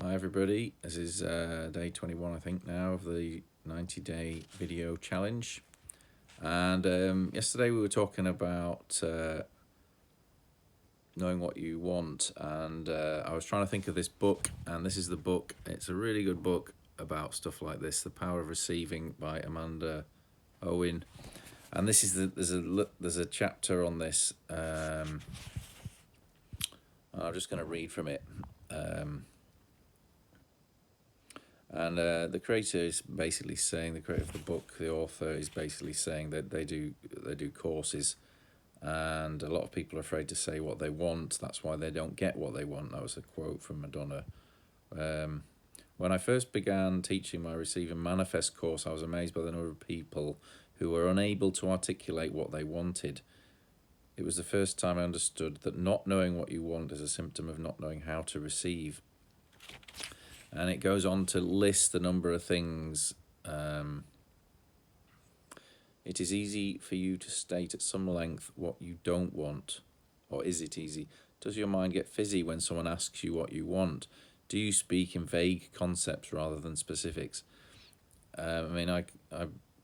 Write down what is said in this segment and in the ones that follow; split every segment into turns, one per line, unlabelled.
Hi everybody, this is day 21 I think now of the 90-day video challenge, and yesterday we were talking about knowing what you want, and I was trying to think of this book, and this is the book. It's a really good book about stuff like this, The Power of Receiving by Amanda Owen, and this is there's a chapter on this. I'm just going to read from it. And the creator is basically saying, the creator of the book, the author is basically saying that they do courses, and a lot of people are afraid to say what they want. That's why they don't get what they want. That was a quote from Madonna. When I first began teaching my Receive and Manifest course, I was amazed by the number of people who were unable to articulate what they wanted. It was the first time I understood that not knowing what you want is a symptom of not knowing how to receive. And it goes on to list a number of things. It is easy for you to state at some length what you don't want. Or is it easy? Does your mind get fizzy when someone asks you what you want? Do you speak in vague concepts rather than specifics? I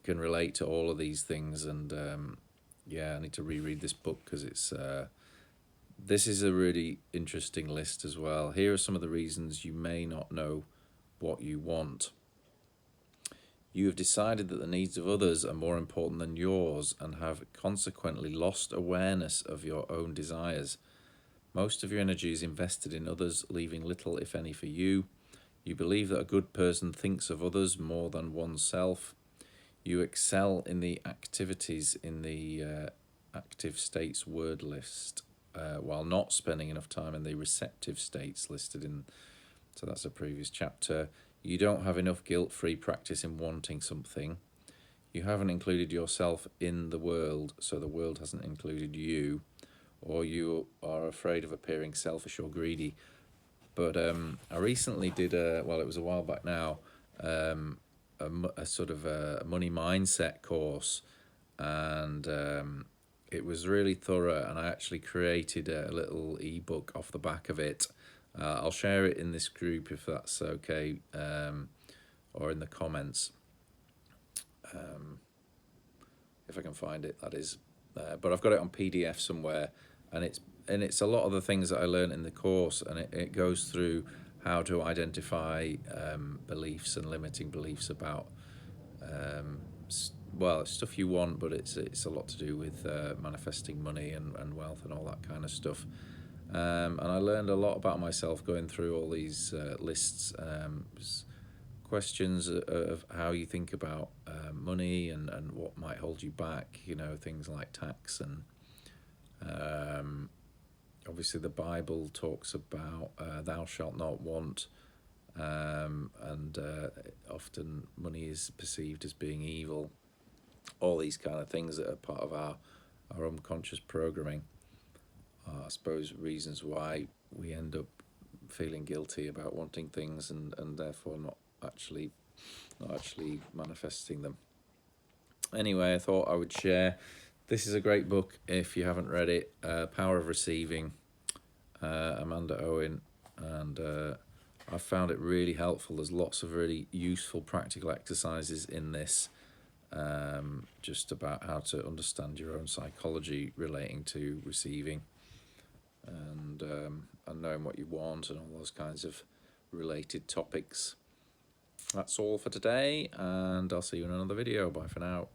can relate to all of these things, and I need to reread this book because this is a really interesting list as well. Here are some of the reasons you may not know what you want. You have decided that the needs of others are more important than yours and have consequently lost awareness of your own desires. Most of your energy is invested in others, leaving little, if any, for you. You believe that a good person thinks of others more than oneself. You excel in the activities in the active states word list, while not spending enough time in the receptive states listed in. So that's a previous chapter. You don't have enough guilt-free practice in wanting something. You haven't included yourself in the world, so the world hasn't included you. Or you are afraid of appearing selfish or greedy. But I recently did it was a while back now, a sort of a money mindset course, and it was really thorough, and I actually created a little ebook off the back of it. I'll share it in this group if that's okay, or in the comments, if I can find it, that is. But I've got it on PDF somewhere, and it's a lot of the things that I learned in the course, and it goes through how to identify beliefs and limiting beliefs about it's stuff you want, but it's a lot to do with manifesting money and wealth and all that kind of stuff. And I learned a lot about myself going through all these lists, questions of how you think about money and what might hold you back, things like tax, and obviously the Bible talks about thou shalt not want, and often money is perceived as being evil. All these kind of things that are part of our unconscious programming. I suppose reasons why we end up feeling guilty about wanting things and therefore not actually manifesting them. Anyway, I thought I would share. This is a great book if you haven't read it. Power of Receiving, Amanda Owen, and I found it really helpful. There's lots of really useful practical exercises in this, just about how to understand your own psychology relating to receiving, and knowing what you want and all those kinds of related topics. That's all for today, and I'll see you in another video. Bye for now.